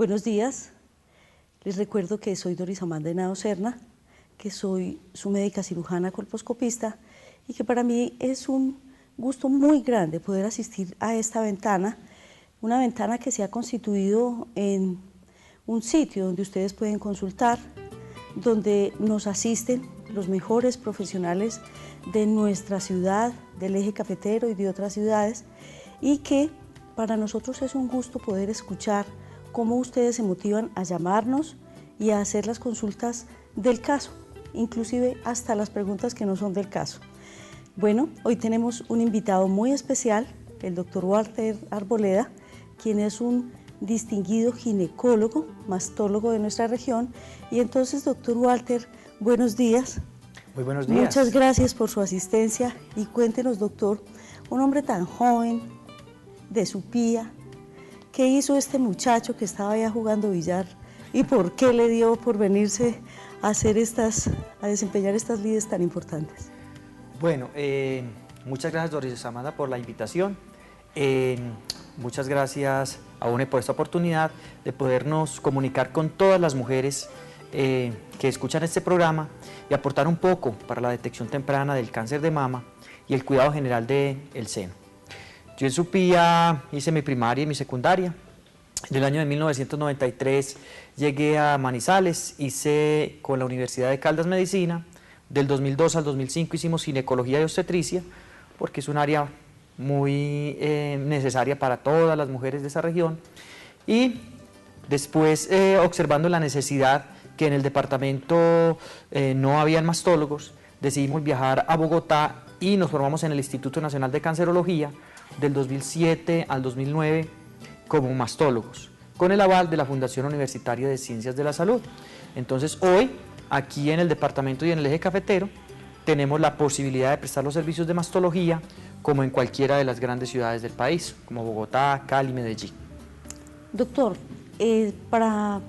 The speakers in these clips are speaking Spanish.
Buenos días, les recuerdo que soy Doris Amanda Henao Serna, que soy su médica cirujana colposcopista y que para mí es un gusto muy grande poder asistir a esta ventana, una ventana que se ha constituido en un sitio donde ustedes pueden consultar, donde nos asisten los mejores profesionales de nuestra ciudad, del eje cafetero y de otras ciudades, y que para nosotros es un gusto poder escuchar cómo ustedes se motivan a llamarnos y a hacer las consultas del caso, inclusive hasta las preguntas que no son del caso. Bueno, hoy tenemos un invitado muy especial, el doctor Walter Arboleda, quien es un distinguido ginecólogo, mastólogo de nuestra región. Y entonces, doctor Walter, buenos días. Muy buenos días. Muchas gracias por su asistencia y cuéntenos, doctor, un hombre tan joven, de Supía, ¿qué hizo este muchacho que estaba allá jugando billar y por qué le dio por venirse a hacer a desempeñar estas lides tan importantes? Bueno, muchas gracias, Doris Amanda, por la invitación. Muchas gracias a UNE por esta oportunidad de podernos comunicar con todas las mujeres que escuchan este programa y aportar un poco para la detección temprana del cáncer de mama y el cuidado general del seno. Yo en Supía hice mi primaria y mi secundaria. En el año de 1993 llegué a Manizales, hice con la Universidad de Caldas Medicina. Del 2002 al 2005 hicimos ginecología y obstetricia, porque es un área muy necesaria para todas las mujeres de esa región. Y después, observando la necesidad que en el departamento no habían mastólogos, decidimos viajar a Bogotá y nos formamos en el Instituto Nacional de Cancerología del 2007 al 2009 como mastólogos, con el aval de la Fundación Universitaria de Ciencias de la Salud. Entonces hoy, aquí en el departamento y en el eje cafetero, tenemos la posibilidad de prestar los servicios de mastología como en cualquiera de las grandes ciudades del país, como Bogotá, Cali, Medellín. Doctor, para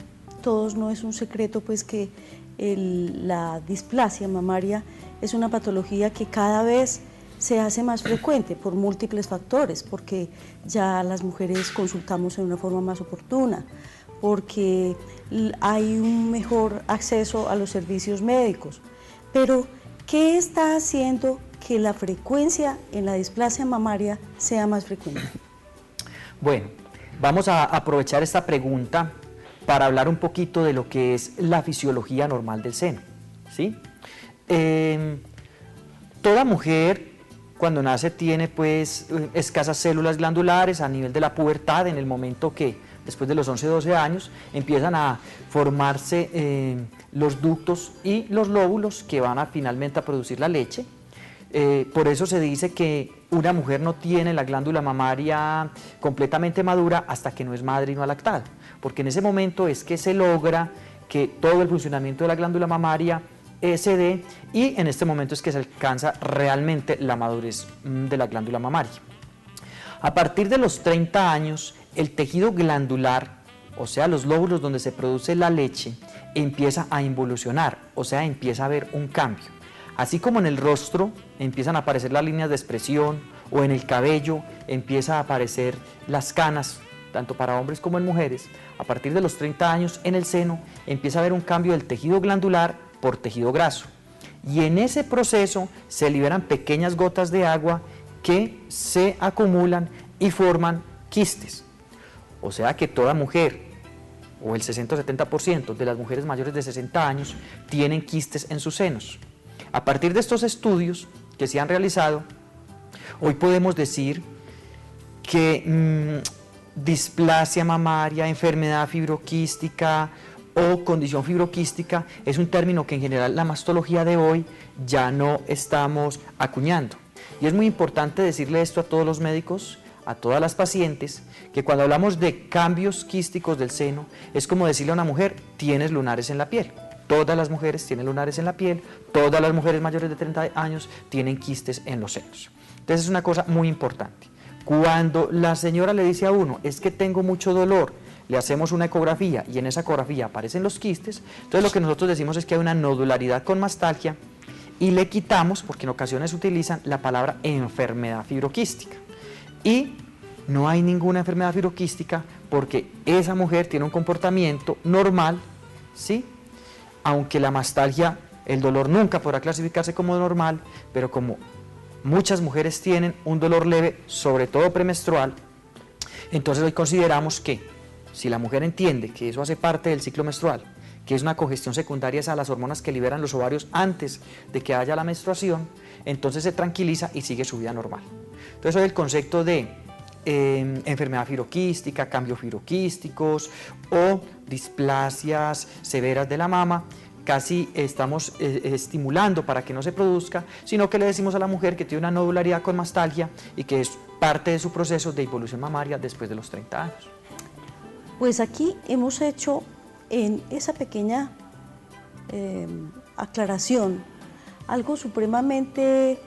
todos no es un secreto pues que la displasia mamaria es una patología que cada vez se hace más frecuente por múltiples factores, porque ya las mujeres consultamos de una forma más oportuna, porque hay un mejor acceso a los servicios médicos. Pero, ¿qué está haciendo que la frecuencia en la displasia mamaria sea más frecuente? Bueno, vamos a aprovechar esta pregunta para hablar un poquito de lo que es la fisiología normal del seno, ¿sí? Toda mujer cuando nace tiene pues escasas células glandulares a nivel de la pubertad, en el momento que después de los 11-12 años empiezan a formarse los ductos y los lóbulos que van finalmente a producir la leche. Por eso se dice que una mujer no tiene la glándula mamaria completamente madura hasta que no es madre y no ha lactado, porque en ese momento es que se logra que todo el funcionamiento de la glándula mamaria se dé, y en este momento es que se alcanza realmente la madurez de la glándula mamaria. A partir de los 30 años, el tejido glandular, o sea, los lóbulos donde se produce la leche, empieza a involucionar, o sea, empieza a haber un cambio. Así como en el rostro empiezan a aparecer las líneas de expresión, o en el cabello empiezan a aparecer las canas, tanto para hombres como en mujeres, a partir de los 30 años en el seno empieza a haber un cambio del tejido glandular por tejido graso, y en ese proceso se liberan pequeñas gotas de agua que se acumulan y forman quistes. O sea que toda mujer, o el 60 o 70% de las mujeres mayores de 60 años tienen quistes en sus senos. A partir de estos estudios que se han realizado, hoy podemos decir que displasia mamaria, enfermedad fibroquística o condición fibroquística es un término que en general la mastología de hoy ya no estamos acuñando. Y es muy importante decirle esto a todos los médicos, a todas las pacientes, que cuando hablamos de cambios quísticos del seno, es como decirle a una mujer, tienes lunares en la piel. Todas las mujeres tienen lunares en la piel, todas las mujeres mayores de 30 años tienen quistes en los senos. Entonces es una cosa muy importante. Cuando la señora le dice a uno, es que tengo mucho dolor, le hacemos una ecografía y en esa ecografía aparecen los quistes, entonces lo que nosotros decimos es que hay una nodularidad con mastalgia y le quitamos, porque en ocasiones utilizan la palabra enfermedad fibroquística. Y no hay ninguna enfermedad fibroquística porque esa mujer tiene un comportamiento normal, ¿sí? Aunque la mastalgia, el dolor nunca podrá clasificarse como normal, pero como muchas mujeres tienen un dolor leve, sobre todo premenstrual, entonces hoy consideramos que si la mujer entiende que eso hace parte del ciclo menstrual, que es una congestión secundaria a las hormonas que liberan los ovarios antes de que haya la menstruación, entonces se tranquiliza y sigue su vida normal. Entonces hoy el concepto de enfermedad firoquística, cambios firoquísticos o displasias severas de la mama, casi estamos estimulando para que no se produzca, sino que le decimos a la mujer que tiene una nodularidad con mastalgia y que es parte de su proceso de involución mamaria después de los 30 años. Pues aquí hemos hecho en esa pequeña aclaración algo supremamente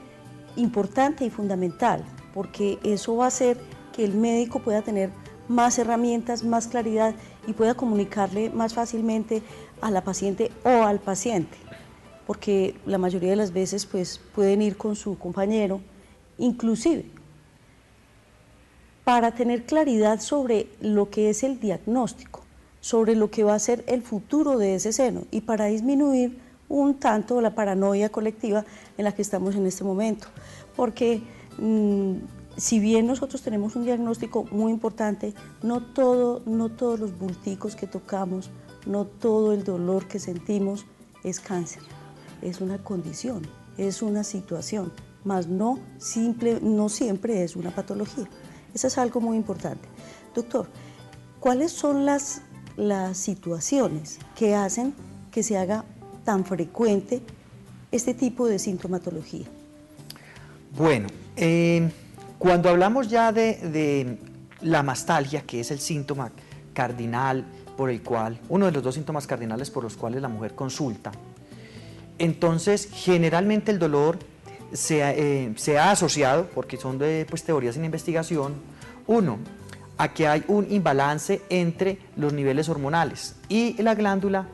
importante y fundamental, porque eso va a hacer que el médico pueda tener más herramientas, más claridad y pueda comunicarle más fácilmente a la paciente o al paciente, porque la mayoría de las veces pues pueden ir con su compañero, inclusive para tener claridad sobre lo que es el diagnóstico, sobre lo que va a ser el futuro de ese seno y para disminuir un tanto la paranoia colectiva en la que estamos en este momento, porque si bien nosotros tenemos un diagnóstico muy importante, no todos los bulticos que tocamos, no todo el dolor que sentimos es cáncer, es una condición, es una situación, mas no siempre es una patología. Eso es algo muy importante. Doctor, ¿cuáles son las situaciones que hacen que se haga tan frecuente este tipo de sintomatología? Bueno, cuando hablamos ya de la mastalgia, que es el síntoma cardinal por el cual, uno de los dos síntomas cardinales por los cuales la mujer consulta, entonces generalmente el dolor se ha asociado, porque son pues, teorías en investigación, uno, a que hay un imbalance entre los niveles hormonales y la glándula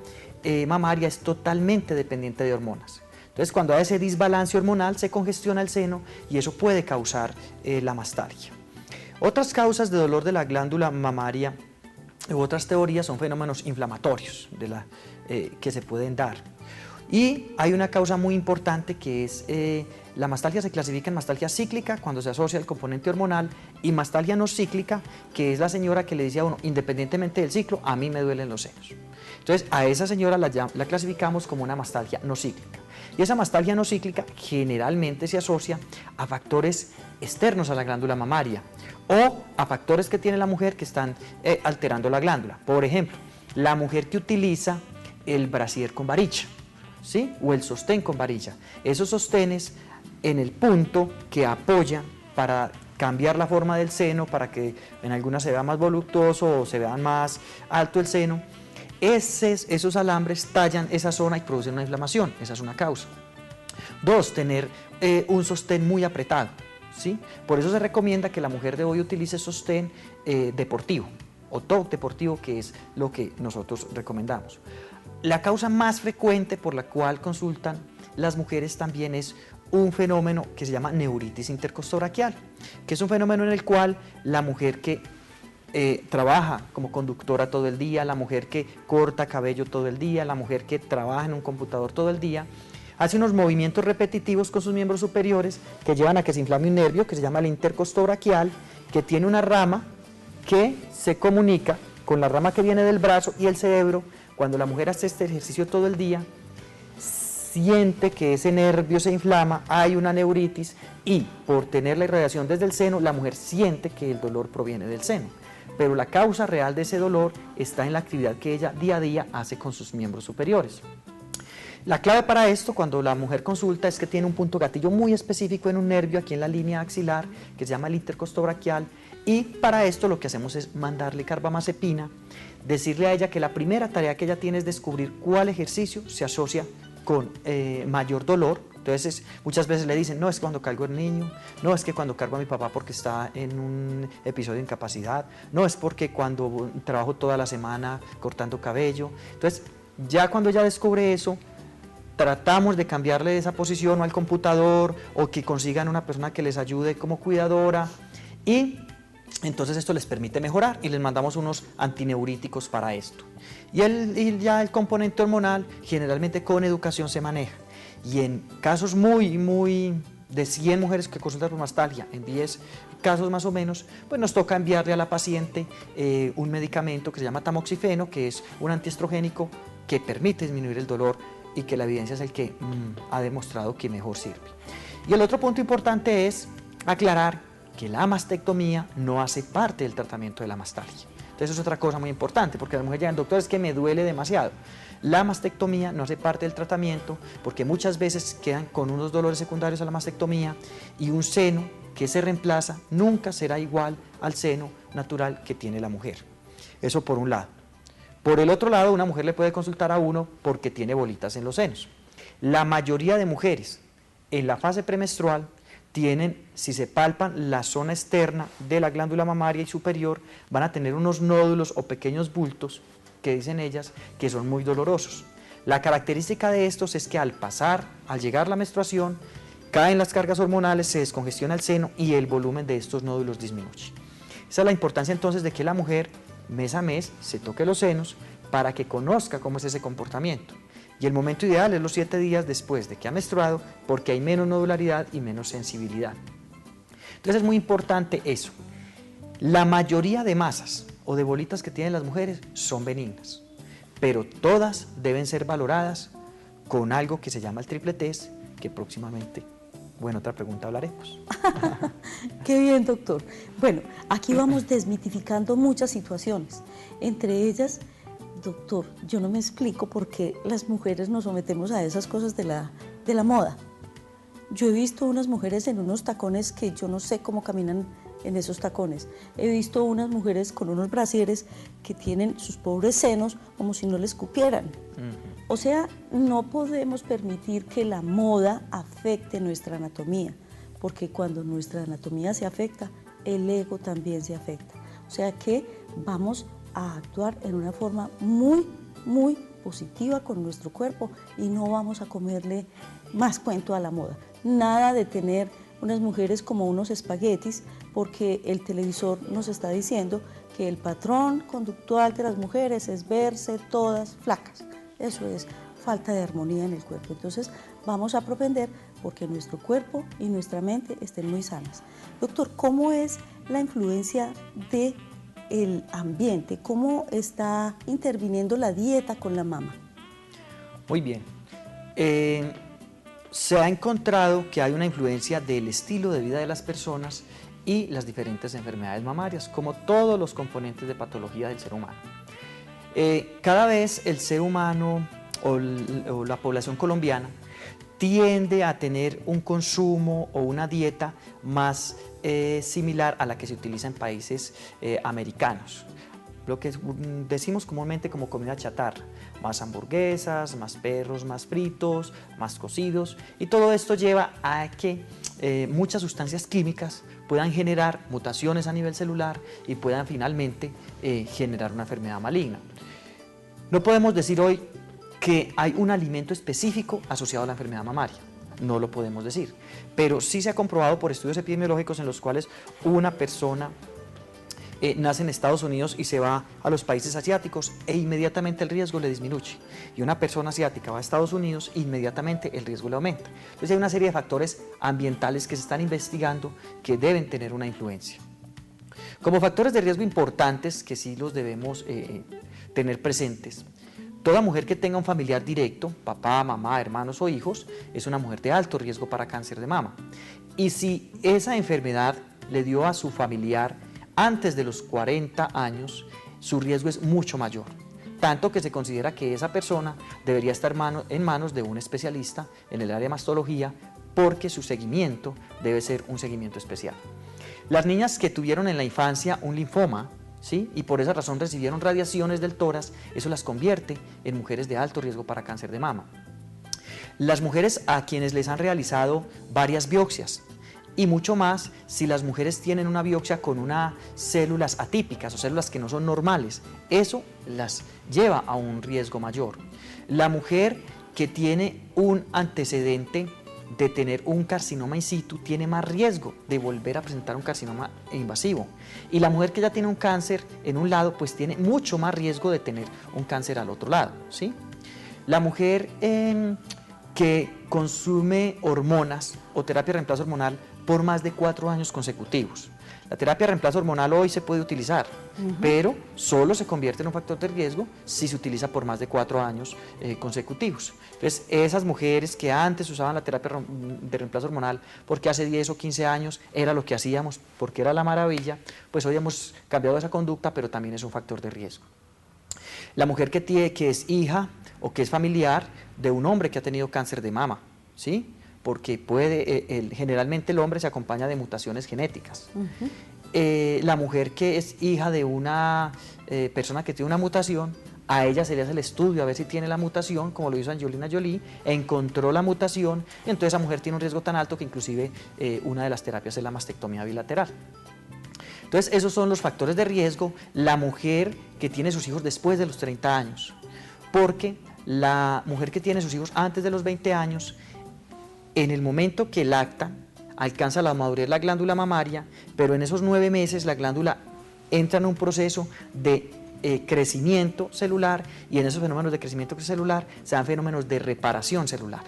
mamaria es totalmente dependiente de hormonas. Entonces, cuando hay ese desbalance hormonal, se congestiona el seno y eso puede causar la mastalgia. Otras causas de dolor de la glándula mamaria u otras teorías son fenómenos inflamatorios que se pueden dar. Y hay una causa muy importante que es la mastalgia se clasifica en mastalgia cíclica cuando se asocia al componente hormonal y mastalgia no cíclica, que es la señora que le dice a uno, independientemente del ciclo, a mí me duelen los senos. Entonces a esa señora la clasificamos como una mastalgia no cíclica. Y esa mastalgia no cíclica generalmente se asocia a factores externos a la glándula mamaria o a factores que tiene la mujer que están alterando la glándula. Por ejemplo, la mujer que utiliza el brasier con varilla, ¿sí? O el sostén con varilla. Esos sostenes en el punto que apoya para cambiar la forma del seno, para que en algunas se vea más voluptuoso o se vea más alto el seno, esos alambres tallan esa zona y producen una inflamación, esa es una causa. Dos, tener un sostén muy apretado, ¿sí? Por eso se recomienda que la mujer de hoy utilice sostén deportivo o top deportivo, que es lo que nosotros recomendamos. La causa más frecuente por la cual consultan las mujeres también es un fenómeno que se llama neuritis intercostobraquial, que es un fenómeno en el cual la mujer que trabaja como conductora todo el día, la mujer que corta cabello todo el día, la mujer que trabaja en un computador todo el día, hace unos movimientos repetitivos con sus miembros superiores que llevan a que se inflame un nervio que se llama el intercostobraquial, que tiene una rama que se comunica con la rama que viene del brazo y el cerebro. Cuando la mujer hace este ejercicio todo el día, siente que ese nervio se inflama, hay una neuritis y por tener la irradiación desde el seno, la mujer siente que el dolor proviene del seno. Pero la causa real de ese dolor está en la actividad que ella día a día hace con sus miembros superiores. La clave para esto, cuando la mujer consulta, es que tiene un punto gatillo muy específico en un nervio aquí en la línea axilar, que se llama el intercostobraquial, y para esto lo que hacemos es mandarle carbamazepina, decirle a ella que la primera tarea que ella tiene es descubrir cuál ejercicio se asocia con mayor dolor. Entonces muchas veces le dicen, no, es cuando cargo el niño, no, es que cuando cargo a mi papá porque está en un episodio de incapacidad, no, es porque cuando trabajo toda la semana cortando cabello. Entonces ya cuando ella descubre eso, tratamos de cambiarle esa posición o al computador o que consigan una persona que les ayude como cuidadora y Entonces esto les permite mejorar y les mandamos unos antineuríticos para esto. Y ya el componente hormonal generalmente con educación se maneja. Y en casos de 100 mujeres que consultan por mastalgia, en 10 casos más o menos, pues nos toca enviarle a la paciente un medicamento que se llama tamoxifeno, que es un antiestrogénico que permite disminuir el dolor y que la evidencia es el que ha demostrado que mejor sirve. Y el otro punto importante es aclarar que la mastectomía no hace parte del tratamiento de la mastalgia. Entonces eso es otra cosa muy importante, porque las mujeres llegan, doctor, es que me duele demasiado. La mastectomía no hace parte del tratamiento porque muchas veces quedan con unos dolores secundarios a la mastectomía y un seno que se reemplaza nunca será igual al seno natural que tiene la mujer. Eso por un lado. Por el otro lado, una mujer le puede consultar a uno porque tiene bolitas en los senos. La mayoría de mujeres en la fase premenstrual tienen, si se palpan la zona externa de la glándula mamaria y superior, van a tener unos nódulos o pequeños bultos que dicen ellas que son muy dolorosos. La característica de estos es que al llegar la menstruación, caen las cargas hormonales, se descongestiona el seno y el volumen de estos nódulos disminuye. Esa es la importancia entonces de que la mujer mes a mes se toque los senos para que conozca cómo es ese comportamiento. Y el momento ideal es los 7 días después de que ha menstruado porque hay menos nodularidad y menos sensibilidad. Entonces es muy importante eso. La mayoría de masas o de bolitas que tienen las mujeres son benignas, pero todas deben ser valoradas con algo que se llama el triple test, que próximamente, otra pregunta hablaremos. Qué bien, doctor. Bueno, aquí vamos desmitificando muchas situaciones, entre ellas, doctor, yo no me explico por qué las mujeres nos sometemos a esas cosas de la moda. Yo he visto unas mujeres en unos tacones que yo no sé cómo caminan en esos tacones. He visto unas mujeres con unos brasieres que tienen sus pobres senos como si no les cupieran. O sea, no podemos permitir que la moda afecte nuestra anatomía, porque cuando nuestra anatomía se afecta, el ego también se afecta. O sea que vamos a actuar en una forma muy, muy positiva con nuestro cuerpo y no vamos a comerle más cuento a la moda. Nada de tener unas mujeres como unos espaguetis, porque el televisor nos está diciendo que el patrón conductual de las mujeres es verse todas flacas. Eso es falta de armonía en el cuerpo. Entonces vamos a propender porque nuestro cuerpo y nuestra mente estén muy sanas. Doctor, ¿cómo es la influencia del ambiente? ¿Cómo está interviniendo la dieta con la mama? Muy bien. Se ha encontrado que hay una influencia del estilo de vida de las personas y las diferentes enfermedades mamarias, como todos los componentes de patología del ser humano. Cada vez el ser humano o la población colombiana tiende a tener un consumo o una dieta más similar a la que se utiliza en países americanos. Lo que decimos comúnmente como comida chatarra, más hamburguesas, más perros, más fritos, más cocidos, y todo esto lleva a que muchas sustancias químicas puedan generar mutaciones a nivel celular y puedan finalmente generar una enfermedad maligna. No podemos decir hoy que hay un alimento específico asociado a la enfermedad mamaria, no lo podemos decir, pero sí se ha comprobado por estudios epidemiológicos en los cuales una persona nace en Estados Unidos y se va a los países asiáticos e inmediatamente el riesgo le disminuye. Y una persona asiática va a Estados Unidos e inmediatamente el riesgo le aumenta. Entonces hay una serie de factores ambientales que se están investigando que deben tener una influencia. Como factores de riesgo importantes que sí los debemos tener presentes, toda mujer que tenga un familiar directo, papá, mamá, hermanos o hijos, es una mujer de alto riesgo para cáncer de mama. Y si esa enfermedad le dio a su familiar antes de los 40 años, su riesgo es mucho mayor, tanto que se considera que esa persona debería estar en manos de un especialista en el área de mastología porque su seguimiento debe ser un seguimiento especial. Las niñas que tuvieron en la infancia un linfoma, ¿sí?, y por esa razón recibieron radiaciones del tórax, eso las convierte en mujeres de alto riesgo para cáncer de mama. Las mujeres a quienes les han realizado varias biopsias, y mucho más si las mujeres tienen una biopsia con unas células atípicas o células que no son normales, eso las lleva a un riesgo mayor. La mujer que tiene un antecedente de tener un carcinoma in situ tiene más riesgo de volver a presentar un carcinoma invasivo. Y la mujer que ya tiene un cáncer en un lado, pues tiene mucho más riesgo de tener un cáncer al otro lado, ¿sí? La mujer que consume hormonas o terapia de reemplazo hormonal por más de 4 años consecutivos. La terapia de reemplazo hormonal hoy se puede utilizar, pero solo se convierte en un factor de riesgo si se utiliza por más de 4 años consecutivos. Entonces, esas mujeres que antes usaban la terapia de reemplazo hormonal porque hace 10 o 15 años era lo que hacíamos, porque era la maravilla, pues hoy hemos cambiado esa conducta, pero también es un factor de riesgo. La mujer que es hija o que es familiar de un hombre que ha tenido cáncer de mama, ¿sí? Porque generalmente el hombre se acompaña de mutaciones genéticas. La mujer que es hija de una persona que tiene una mutación, a ella se le hace el estudio a ver si tiene la mutación, como lo hizo Angelina Jolie, encontró la mutación, y entonces esa mujer tiene un riesgo tan alto que inclusive una de las terapias es la mastectomía bilateral. Entonces esos son los factores de riesgo. La mujer que tiene sus hijos después de los 30 años, porque la mujer que tiene sus hijos antes de los 20 años, en el momento que lacta, alcanza la madurez de la glándula mamaria, pero en esos 9 meses la glándula entra en un proceso de crecimiento celular, y en esos fenómenos de crecimiento celular se dan fenómenos de reparación celular.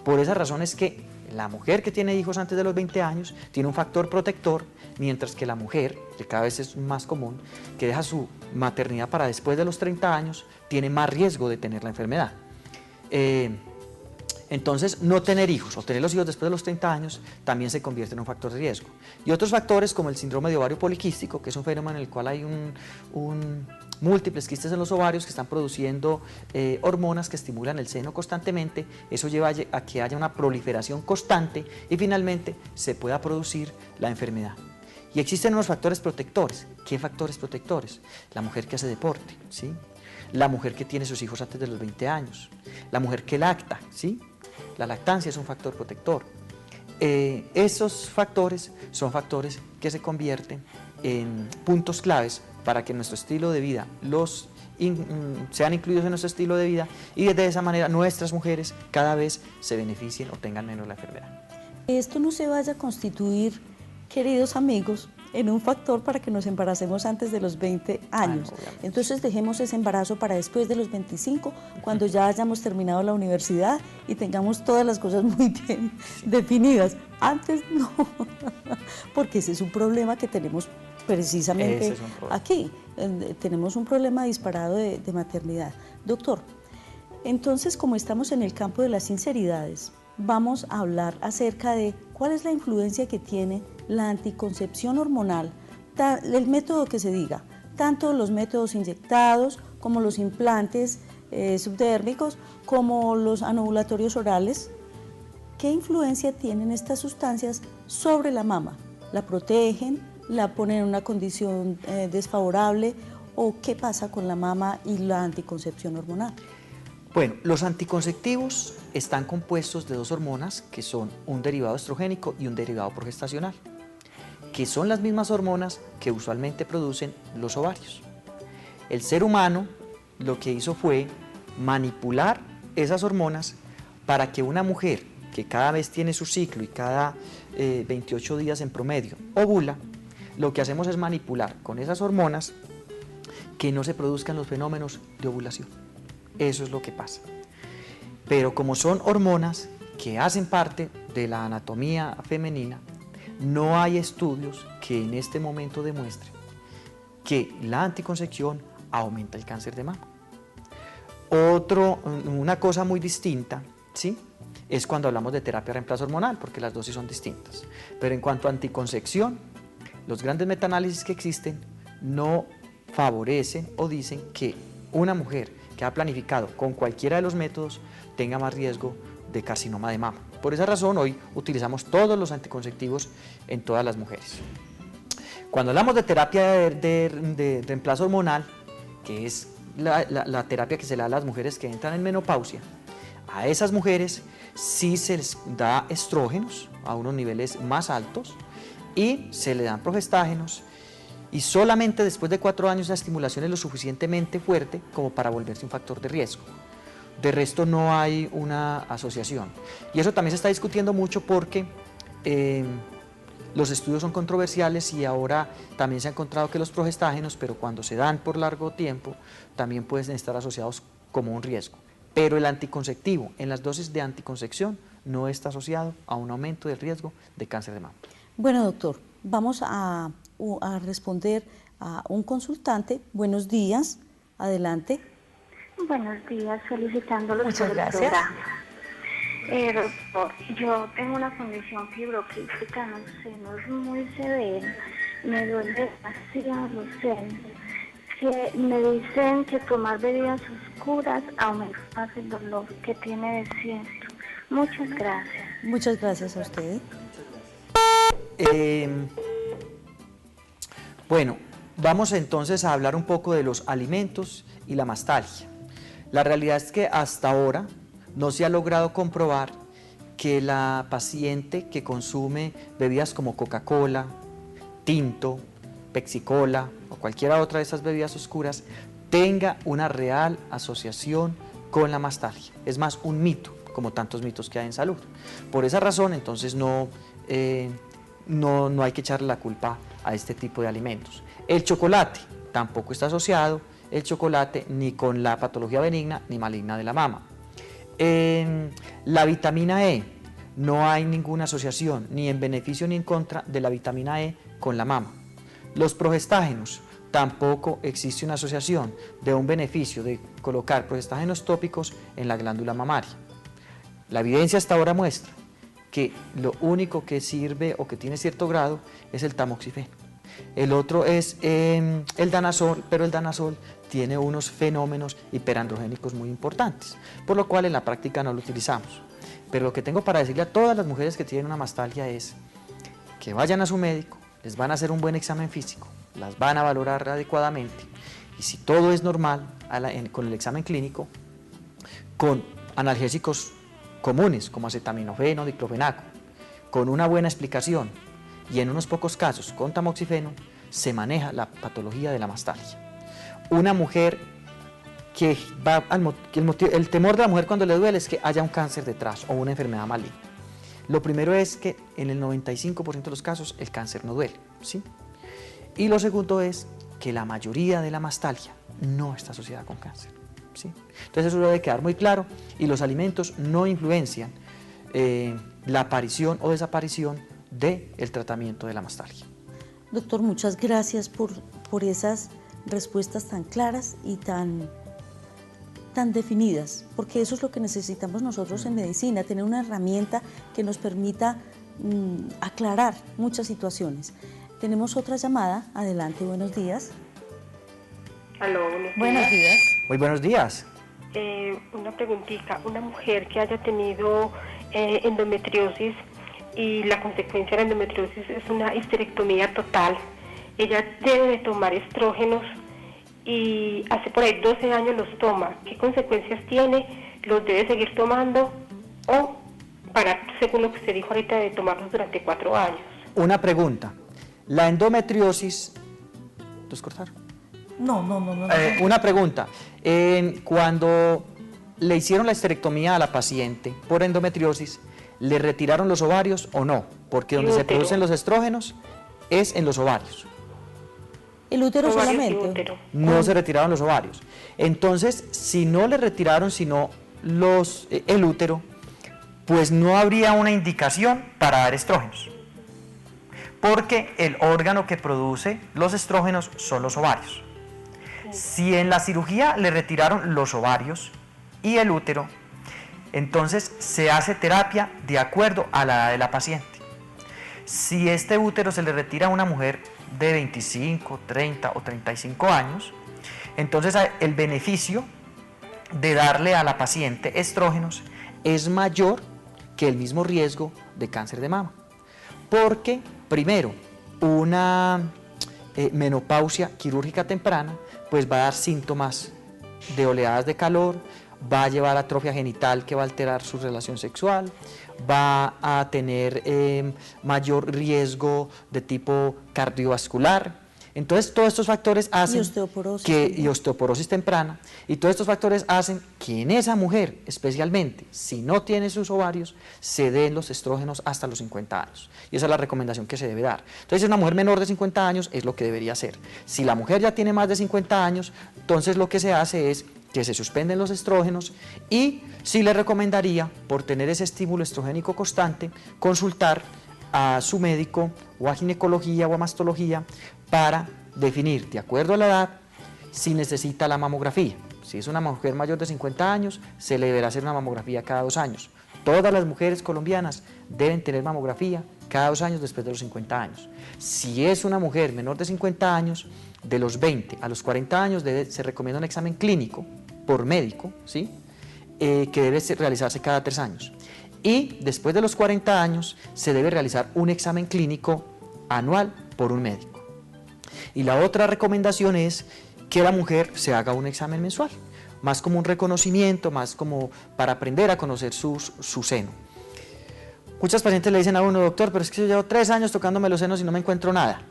Por esa razón es que la mujer que tiene hijos antes de los 20 años tiene un factor protector, mientras que la mujer, que cada vez es más común, que deja su maternidad para después de los 30 años, tiene más riesgo de tener la enfermedad. Entonces, no tener hijos o tener los hijos después de los 30 años también se convierte en un factor de riesgo. Y otros factores como el síndrome de ovario poliquístico, que es un fenómeno en el cual hay múltiples quistes en los ovarios que están produciendo hormonas que estimulan el seno constantemente. Eso lleva a que haya una proliferación constante y finalmente se pueda producir la enfermedad. Y existen unos factores protectores. ¿Qué factores protectores? La mujer que hace deporte, ¿sí? La mujer que tiene sus hijos antes de los 20 años, la mujer que lacta, ¿sí? La lactancia es un factor protector. Esos factores son factores que se convierten en puntos claves para que nuestro estilo de vida sean incluidos en nuestro estilo de vida, y de esa manera nuestras mujeres cada vez se beneficien o tengan menos la enfermedad. Esto no se vaya a constituir, queridos amigos, en un factor para que nos embaracemos antes de los 20 años. Entonces dejemos ese embarazo para después de los 25, cuando ya hayamos terminado la universidad y tengamos todas las cosas muy bien definidas. Antes no, porque ese es un problema que tenemos precisamente aquí. Tenemos un problema disparado de maternidad. Doctor, entonces, como estamos en el campo de las sinceridades, vamos a hablar acerca de cuál es la influencia que tiene la anticoncepción hormonal, el método que se diga, tanto los métodos inyectados como los implantes subdérmicos, como los anovulatorios orales. ¿Qué influencia tienen estas sustancias sobre la mama? ¿La protegen? ¿La ponen en una condición desfavorable? ¿O qué pasa con la mama y la anticoncepción hormonal? Bueno, los anticonceptivos están compuestos de 2 hormonas que son un derivado estrogénico y un derivado progestacional, que son las mismas hormonas que usualmente producen los ovarios. El ser humano lo que hizo fue manipular esas hormonas para que una mujer que cada vez tiene su ciclo y cada 28 días en promedio ovula, lo que hacemos es manipular con esas hormonas que no se produzcan los fenómenos de ovulación. Eso es lo que pasa. Pero como son hormonas que hacen parte de la anatomía femenina, no hay estudios que en este momento demuestren que la anticoncepción aumenta el cáncer de mama. Una cosa muy distinta, ¿sí?, es cuando hablamos de terapia de reemplazo hormonal, porque las dosis son distintas. Pero en cuanto a anticoncepción, los grandes metaanálisis que existen no favorecen o dicen que una mujer que ha planificado con cualquiera de los métodos tenga más riesgo de carcinoma de mama. Por esa razón, hoy utilizamos todos los anticonceptivos en todas las mujeres. Cuando hablamos de terapia de reemplazo hormonal, que es la terapia que se le da a las mujeres que entran en menopausia, a esas mujeres sí se les da estrógenos a unos niveles más altos y se le dan progestágenos, y solamente después de 4 años la estimulación es lo suficientemente fuerte como para volverse un factor de riesgo. De resto no hay una asociación. Y eso también se está discutiendo mucho porque los estudios son controversiales y ahora también se ha encontrado que los progestágenos, pero cuando se dan por largo tiempo, también pueden estar asociados como un riesgo. Pero el anticonceptivo en las dosis de anticoncepción no está asociado a un aumento del riesgo de cáncer de mama. Bueno, doctor, vamos a responder a un consultante. Buenos días, adelante. Buenos días, felicitándolos Muchas por el gracias. programa. Doctor, yo tengo una condición fibroquística en los senos muy severa, me duele demasiado los senos, que me dicen que tomar bebidas oscuras aumenta más el dolor que tiene de siento. Muchas gracias. Muchas gracias a usted. Bueno, vamos entonces a hablar un poco de los alimentos y la mastalgia. La realidad es que hasta ahora no se ha logrado comprobar que la paciente que consume bebidas como Coca-Cola, tinto, Pepsi-Cola o cualquiera otra de esas bebidas oscuras tenga una real asociación con la mastalgia. Es más, un mito, como tantos mitos que hay en salud. Por esa razón, entonces, no hay que echarle la culpa a este tipo de alimentos. El chocolate tampoco está asociado, el chocolate, ni con la patología benigna ni maligna de la mama. La vitamina E, no hay ninguna asociación ni en beneficio ni en contra de la vitamina E con la mama. Los progestágenos, tampoco existe una asociación de un beneficio de colocar progestágenos tópicos en la glándula mamaria. La evidencia hasta ahora muestra que lo único que sirve o que tiene cierto grado es el tamoxifeno. El otro es el danazol, pero el danazol tiene unos fenómenos hiperandrogénicos muy importantes, por lo cual en la práctica no lo utilizamos. Pero lo que tengo para decirle a todas las mujeres que tienen una mastalgia es que vayan a su médico, les van a hacer un buen examen físico, las van a valorar adecuadamente y si todo es normal con el examen clínico, con analgésicos comunes como acetaminofeno, diclofenaco, con una buena explicación y en unos pocos casos con tamoxifeno, se maneja la patología de la mastalgia. Una mujer que el temor de la mujer cuando le duele es que haya un cáncer detrás o una enfermedad maligna. Lo primero es que en el 95% de los casos el cáncer no duele, ¿sí? Y lo segundo es que la mayoría de la mastalgia no está asociada con cáncer, ¿sí? Entonces eso debe quedar muy claro y los alimentos no influencian la aparición o desaparición del tratamiento de la mastalgia. Doctor, muchas gracias por esas respuestas tan claras y tan definidas, porque eso es lo que necesitamos nosotros en medicina, tener una herramienta que nos permita aclarar muchas situaciones. Tenemos otra llamada, adelante, buenos días. Aló, Buenos días. Muy buenos días. Una preguntita, una mujer que haya tenido endometriosis y la consecuencia de la endometriosis es una histerectomía total, ella debe de tomar estrógenos y hace por ahí 12 años los toma. ¿Qué consecuencias tiene? ¿Los debe seguir tomando o parar, según lo que usted dijo ahorita, de tomarlos durante 4 años? Una pregunta. La endometriosis... ¿Los cortaron? No. Una pregunta. Cuando le hicieron la histerectomía a la paciente por endometriosis, ¿le retiraron los ovarios o no? Porque donde se producen los estrógenos es en los ovarios. ¿El útero Ovarios y solamente? útero. No se retiraron los ovarios. Entonces, si no le retiraron sino el útero, pues no habría una indicación para dar estrógenos. Porque el órgano que produce los estrógenos son los ovarios. Si en la cirugía le retiraron los ovarios y el útero, entonces se hace terapia de acuerdo a la edad de la paciente. Si este útero se le retira a una mujer de 25, 30 o 35 años, entonces el beneficio de darle a la paciente estrógenos es mayor que el mismo riesgo de cáncer de mama. Porque, primero, una menopausia quirúrgica temprana pues va a dar síntomas de oleadas de calor, va a llevar a atrofia genital que va a alterar su relación sexual, va a tener mayor riesgo de tipo cardiovascular. Entonces, todos estos factores hacen y osteoporosis temprana, y todos estos factores hacen que en esa mujer, especialmente, si no tiene sus ovarios, se den los estrógenos hasta los 50 años. Y esa es la recomendación que se debe dar. Entonces, una mujer menor de 50 años es lo que debería hacer. Si la mujer ya tiene más de 50 años, entonces lo que se hace es que se suspenden los estrógenos y sí le recomendaría, por tener ese estímulo estrogénico constante, consultar a su médico o a ginecología o a mastología para definir, de acuerdo a la edad, si necesita la mamografía. Si es una mujer mayor de 50 años, se le deberá hacer una mamografía cada 2 años. Todas las mujeres colombianas deben tener mamografía cada 2 años después de los 50 años. Si es una mujer menor de 50 años, de los 20 a los 40 años se recomienda un examen clínico por médico, ¿sí? Que debe realizarse cada 3 años. Y después de los 40 años se debe realizar un examen clínico anual por un médico. Y la otra recomendación es que la mujer se haga un examen mensual, más como un reconocimiento, más como para aprender a conocer su seno. Muchas pacientes le dicen a uno, doctor, pero es que yo llevo 3 años tocándome los senos y no me encuentro nada.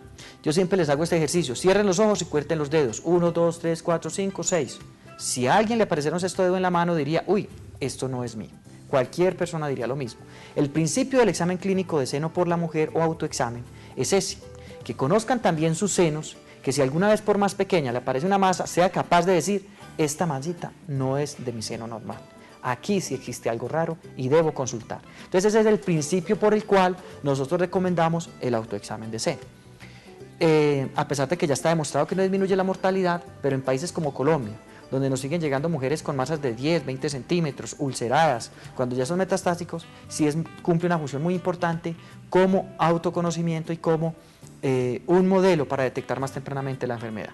Yo siempre les hago este ejercicio, cierren los ojos y cuenten los dedos, 1, 2, 3, 4, 5, 6. Si a alguien le apareciera un sexto dedo en la mano, diría, uy, esto no es mío. Cualquier persona diría lo mismo. El principio del examen clínico de seno por la mujer o autoexamen es ese, que conozcan también sus senos, que si alguna vez por más pequeña le aparece una masa, sea capaz de decir, esta masita no es de mi seno normal. Aquí sí existe algo raro y debo consultar. Entonces ese es el principio por el cual nosotros recomendamos el autoexamen de seno. A pesar de que ya está demostrado que no disminuye la mortalidad, pero en países como Colombia, donde nos siguen llegando mujeres con masas de 10, 20 centímetros, ulceradas, cuando ya son metastásicos, sí cumple una función muy importante como autoconocimiento y como un modelo para detectar más tempranamente la enfermedad.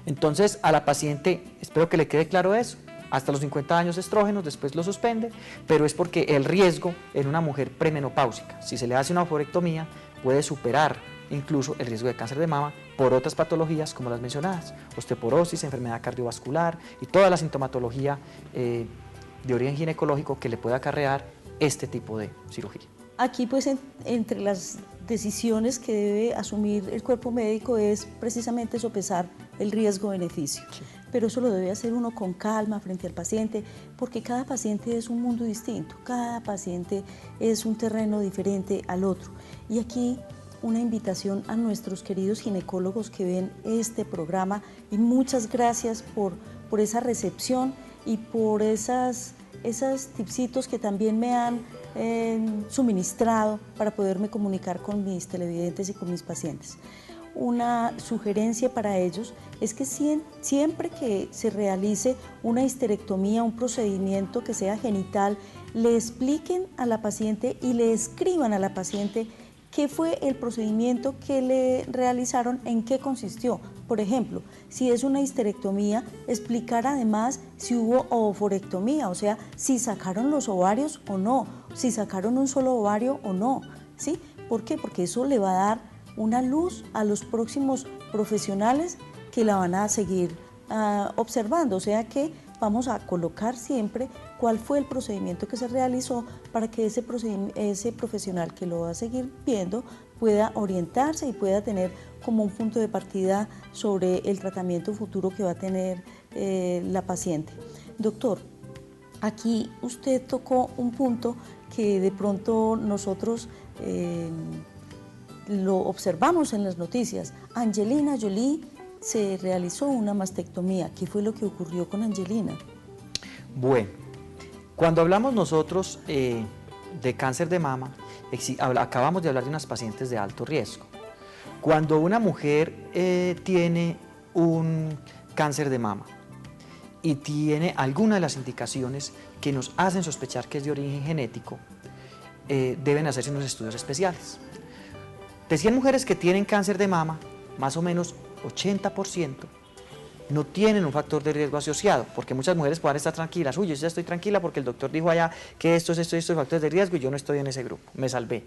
Entonces, a la paciente, espero que le quede claro eso, hasta los 50 años estrógenos, después lo suspende, pero es porque el riesgo en una mujer premenopáusica, si se le hace una ovarectomía, puede superar incluso el riesgo de cáncer de mama por otras patologías como las mencionadas, osteoporosis, enfermedad cardiovascular y toda la sintomatología de origen ginecológico que le pueda acarrear este tipo de cirugía. Aquí pues entre las decisiones que debe asumir el cuerpo médico es precisamente sopesar el riesgo-beneficio, sí. Pero eso lo debe hacer uno con calma frente al paciente, porque cada paciente es un mundo distinto, cada paciente es un terreno diferente al otro. Y aquí una invitación a nuestros queridos ginecólogos que ven este programa y muchas gracias por esa recepción y por esos tipsitos que también me han suministrado para poderme comunicar con mis televidentes y con mis pacientes. Una sugerencia para ellos es que siempre que se realice una histerectomía, un procedimiento que sea genital, le expliquen a la paciente y le escriban a la paciente qué fue el procedimiento que le realizaron, en qué consistió. Por ejemplo, si es una histerectomía, explicar además si hubo ovorectomía, o sea, si sacaron los ovarios o no, si sacaron un solo ovario o no, ¿sí? ¿Por qué? Porque eso le va a dar una luz a los próximos profesionales que la van a seguir observando, o sea que vamos a colocar siempre cuál fue el procedimiento que se realizó para que ese profesional que lo va a seguir viendo pueda orientarse y pueda tener como un punto de partida sobre el tratamiento futuro que va a tener la paciente. Doctor, aquí usted tocó un punto que de pronto nosotros lo observamos en las noticias. Angelina Jolie se realizó una mastectomía. ¿Qué fue lo que ocurrió con Angelina? Bueno, cuando hablamos nosotros de cáncer de mama, acabamos de hablar de unas pacientes de alto riesgo. Cuando una mujer tiene un cáncer de mama y tiene alguna de las indicaciones que nos hacen sospechar que es de origen genético, deben hacerse unos estudios especiales. De 100 mujeres que tienen cáncer de mama, más o menos 80% no tienen un factor de riesgo asociado, porque muchas mujeres pueden estar tranquilas, uy, yo ya estoy tranquila porque el doctor dijo allá que estos factores de riesgo y yo no estoy en ese grupo, me salvé.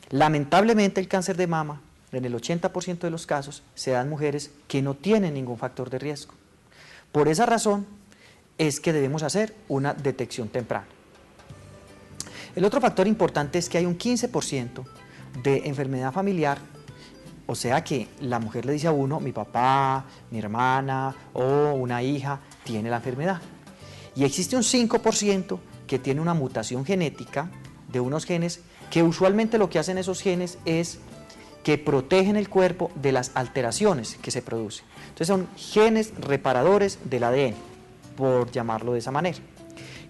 Lamentablemente el cáncer de mama, en el 80% de los casos, se dan mujeres que no tienen ningún factor de riesgo. Por esa razón es que debemos hacer una detección temprana. El otro factor importante es que hay un 15% de enfermedad familiar O sea que la mujer le dice a uno, mi papá, mi hermana o una hija tiene la enfermedad. Y existe un 5% que tiene una mutación genética de unos genes que usualmente lo que hacen esos genes es que protegen el cuerpo de las alteraciones que se producen. Entonces son genes reparadores del ADN, por llamarlo de esa manera.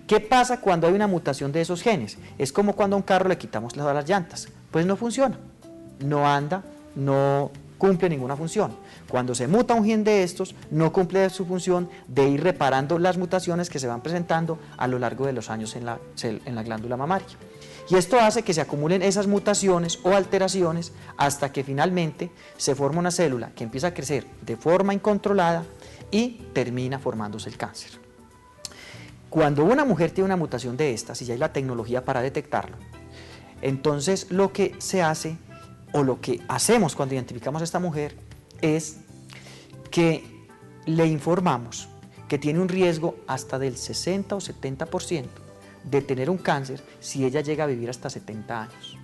¿Qué pasa cuando hay una mutación de esos genes? Es como cuando a un carro le quitamos todas las llantas, pues no funciona, no anda, no cumple ninguna función. Cuando se muta un gen de estos, no cumple su función de ir reparando las mutaciones que se van presentando a lo largo de los años en la glándula mamaria. Y esto hace que se acumulen esas mutaciones o alteraciones hasta que finalmente se forma una célula que empieza a crecer de forma incontrolada y termina formándose el cáncer. Cuando una mujer tiene una mutación de estas y ya hay la tecnología para detectarlo, entonces lo que se hace o lo que hacemos cuando identificamos a esta mujer es que le informamos que tiene un riesgo hasta del 60 o 70% de tener un cáncer si ella llega a vivir hasta 70 años.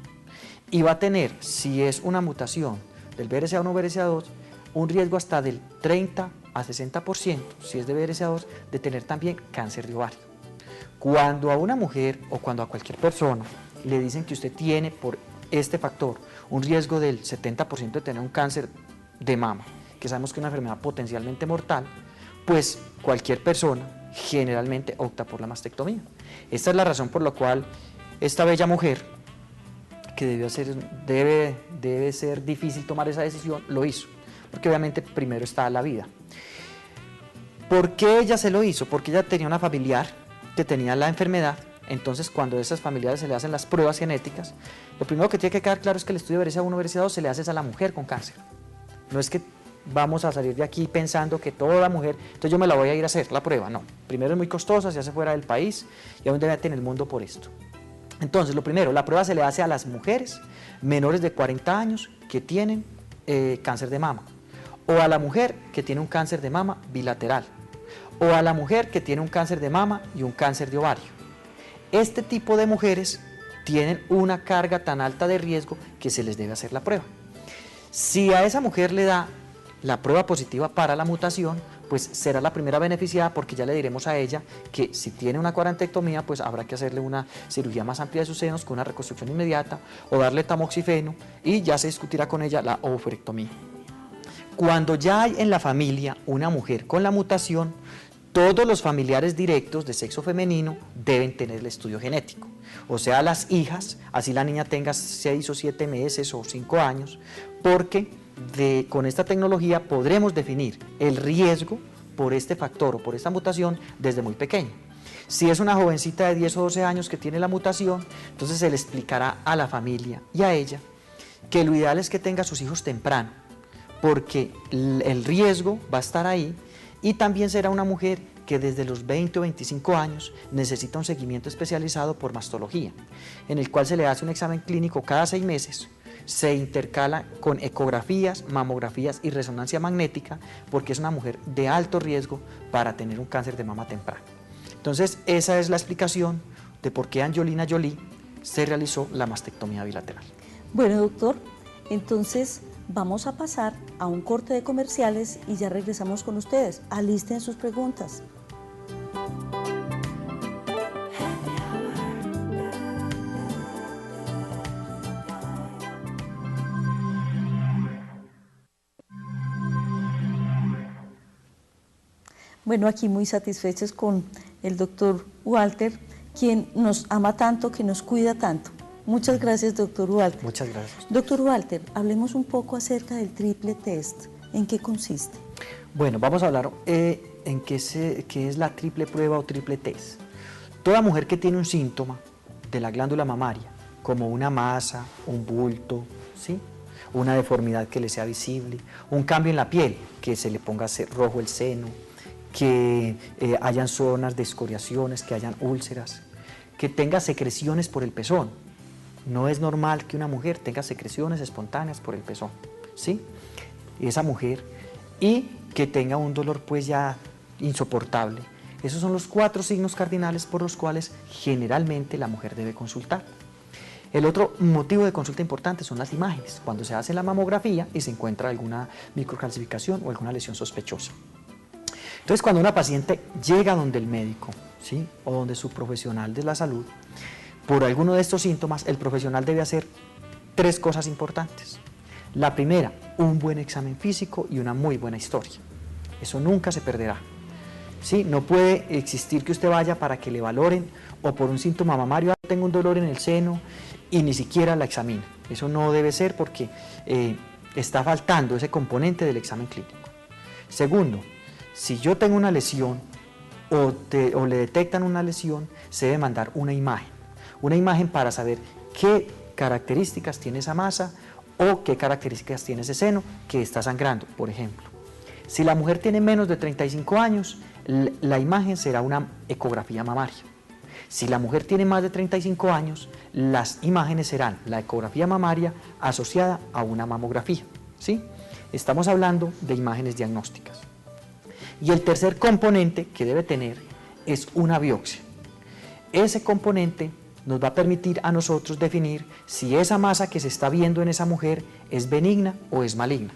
Y va a tener, si es una mutación del BRCA1 o BRCA2, un riesgo hasta del 30 a 60%, si es de BRCA2, de tener también cáncer de ovario. Cuando a una mujer o cuando a cualquier persona le dicen que usted tiene por este factor un riesgo del 70% de tener un cáncer de mama, que sabemos que es una enfermedad potencialmente mortal, pues cualquier persona generalmente opta por la mastectomía. Esta es la razón por la cual esta bella mujer, que debe ser difícil tomar esa decisión, lo hizo, porque obviamente primero está la vida. ¿Por qué ella se lo hizo? Porque ella tenía una familiar que tenía la enfermedad. Entonces, cuando a esas familiares se le hacen las pruebas genéticas, lo primero que tiene que quedar claro es que el estudio de BRCA1 o BRCA2 se le hace a la mujer con cáncer. No es que vamos a salir de aquí pensando que toda mujer, entonces yo me la voy a ir a hacer la prueba. No, primero es muy costosa, se hace fuera del país y aún debe tener el mundo por esto. Entonces, lo primero, la prueba se le hace a las mujeres menores de 40 años que tienen cáncer de mama, o a la mujer que tiene un cáncer de mama bilateral, o a la mujer que tiene un cáncer de mama y un cáncer de ovario. Este tipo de mujeres tienen una carga tan alta de riesgo que se les debe hacer la prueba. Si a esa mujer le da la prueba positiva para la mutación, pues será la primera beneficiada, porque ya le diremos a ella que si tiene una cuarantectomía, pues habrá que hacerle una cirugía más amplia de sus senos con una reconstrucción inmediata o darle tamoxifeno y ya se discutirá con ella la oophorectomía. Cuando ya hay en la familia una mujer con la mutación, todos los familiares directos de sexo femenino deben tener el estudio genético. O sea, las hijas, así la niña tenga 6 o 7 meses o 5 años, porque con esta tecnología podremos definir el riesgo por este factor o por esta mutación desde muy pequeño. Si es una jovencita de 10 o 12 años que tiene la mutación, entonces se le explicará a la familia y a ella que lo ideal es que tenga a sus hijos temprano, porque el riesgo va a estar ahí. Y también será una mujer que desde los 20 o 25 años necesita un seguimiento especializado por mastología, en el cual se le hace un examen clínico cada 6 meses, se intercala con ecografías, mamografías y resonancia magnética, porque es una mujer de alto riesgo para tener un cáncer de mama temprano. Entonces, esa es la explicación de por qué Angelina Jolie se realizó la mastectomía bilateral. Bueno, doctor, entonces vamos a pasar a un corte de comerciales y ya regresamos con ustedes. Alisten sus preguntas. Bueno, aquí muy satisfechos con el doctor Walter, quien nos ama tanto, que nos cuida tanto. Muchas gracias, doctor Walter. Muchas gracias. Doctor Walter, hablemos un poco acerca del triple test. ¿En qué consiste? Bueno, vamos a hablar en qué es la triple prueba o triple test. Toda mujer que tiene un síntoma de la glándula mamaria, como una masa, un bulto, ¿sí?, una deformidad que le sea visible, un cambio en la piel, que se le ponga rojo el seno, que hayan zonas de escoriaciones, que hayan úlceras, que tenga secreciones por el pezón. No es normal que una mujer tenga secreciones espontáneas por el pezón, ¿sí? Esa mujer, y que tenga un dolor pues ya insoportable. Esos son los 4 signos cardinales por los cuales generalmente la mujer debe consultar. El otro motivo de consulta importante son las imágenes, cuando se hace la mamografía y se encuentra alguna microcalcificación o alguna lesión sospechosa. Entonces, cuando una paciente llega donde el médico, ¿sí?, o donde su profesional de la salud, por alguno de estos síntomas, el profesional debe hacer 3 cosas importantes. La primera, un buen examen físico y una muy buena historia. Eso nunca se perderá. ¿Sí? No puede existir que usted vaya para que le valoren o por un síntoma mamario, tengo un dolor en el seno y ni siquiera la examina. Eso no debe ser porque está faltando ese componente del examen clínico. Segundo, si yo tengo una lesión o le detectan una lesión, se debe mandar una imagen para saber qué características tiene esa masa o qué características tiene ese seno que está sangrando, por ejemplo. Si la mujer tiene menos de 35 años, la imagen será una ecografía mamaria. Si la mujer tiene más de 35 años, las imágenes serán la ecografía mamaria asociada a una mamografía, ¿sí? Estamos hablando de imágenes diagnósticas. Y el tercer componente que debe tener es una biopsia. Ese componente nos va a permitir a nosotros definir si esa masa que se está viendo en esa mujer es benigna o es maligna.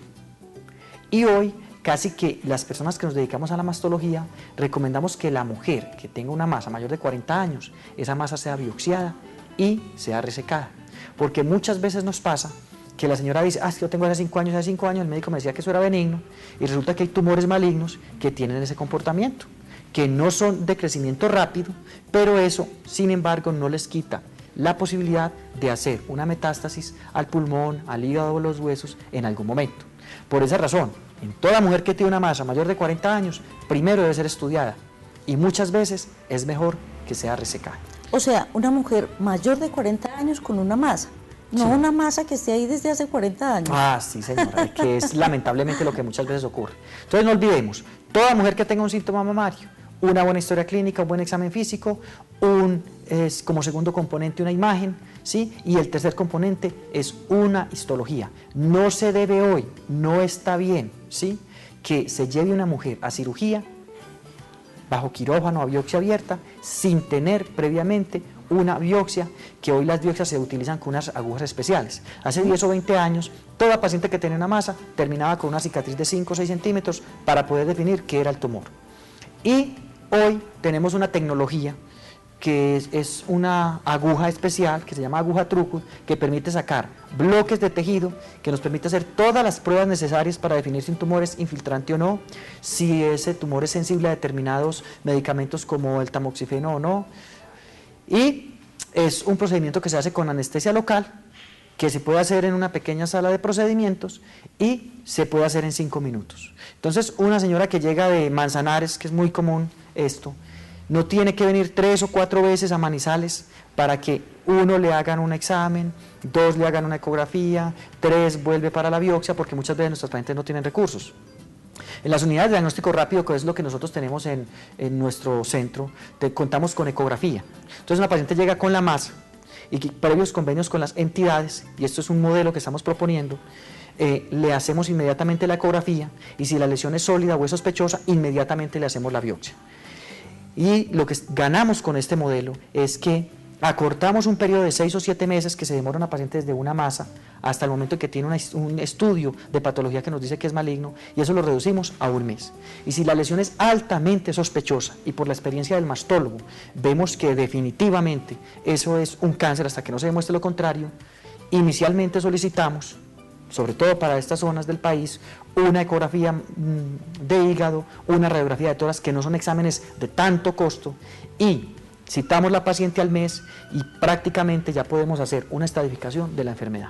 Y hoy, casi que las personas que nos dedicamos a la mastología, recomendamos que la mujer que tenga una masa mayor de 40 años, esa masa sea biopsiada y sea resecada. Porque muchas veces nos pasa que la señora dice, es que yo tengo hace 5 años, el médico me decía que eso era benigno, y resulta que hay tumores malignos que tienen ese comportamiento, que no son de crecimiento rápido, pero eso, sin embargo, no les quita la posibilidad de hacer una metástasis al pulmón, al hígado o los huesos en algún momento. Por esa razón, en toda mujer que tiene una masa mayor de 40 años, primero debe ser estudiada, y muchas veces es mejor que sea resecada. O sea, una mujer mayor de 40 años con una masa. No, sí, una masa que esté ahí desde hace 40 años. Sí, señora, que es lamentablemente lo que muchas veces ocurre. Entonces no olvidemos, toda mujer que tenga un síntoma mamario, una buena historia clínica, un buen examen físico, como segundo componente una imagen, ¿sí? Y el tercer componente es una histología. No se debe hoy, no está bien, ¿sí?, que se lleve una mujer a cirugía, bajo quirófano, a biopsia abierta, sin tener previamente una biopsia, que hoy las biopsias se utilizan con unas agujas especiales. Hace 10 o 20 años, toda paciente que tenía una masa terminaba con una cicatriz de 5 o 6 centímetros para poder definir qué era el tumor. Y hoy tenemos una tecnología que es una aguja especial, que se llama aguja Trucus, que permite sacar bloques de tejido, que nos permite hacer todas las pruebas necesarias para definir si un tumor es infiltrante o no, si ese tumor es sensible a determinados medicamentos como el tamoxifeno o no. Y es un procedimiento que se hace con anestesia local, que se puede hacer en una pequeña sala de procedimientos y se puede hacer en 5 minutos. Entonces, una señora que llega de Manzanares, que es muy común esto, no tiene que venir 3 o 4 veces a Manizales para que 1 le hagan un examen, 2 le hagan una ecografía, 3 vuelve para la biopsia, porque muchas veces nuestros pacientes no tienen recursos. En las unidades de diagnóstico rápido, que es lo que nosotros tenemos en nuestro centro, contamos con ecografía. Entonces una paciente llega con la masa y previos convenios con las entidades, y esto es un modelo que estamos proponiendo, le hacemos inmediatamente la ecografía, y si la lesión es sólida o es sospechosa, inmediatamente le hacemos la biopsia. Y lo que ganamos con este modelo es que acortamos un periodo de 6 o 7 meses que se demora una paciente desde una masa hasta el momento en que tiene un estudio de patología que nos dice que es maligno, y eso lo reducimos a 1 mes. Y si la lesión es altamente sospechosa y por la experiencia del mastólogo vemos que definitivamente eso es un cáncer hasta que no se demuestre lo contrario, inicialmente solicitamos, sobre todo para estas zonas del país, una ecografía de hígado, una radiografía de tórax, que no son exámenes de tanto costo, y citamos la paciente al mes y prácticamente ya podemos hacer una estadificación de la enfermedad.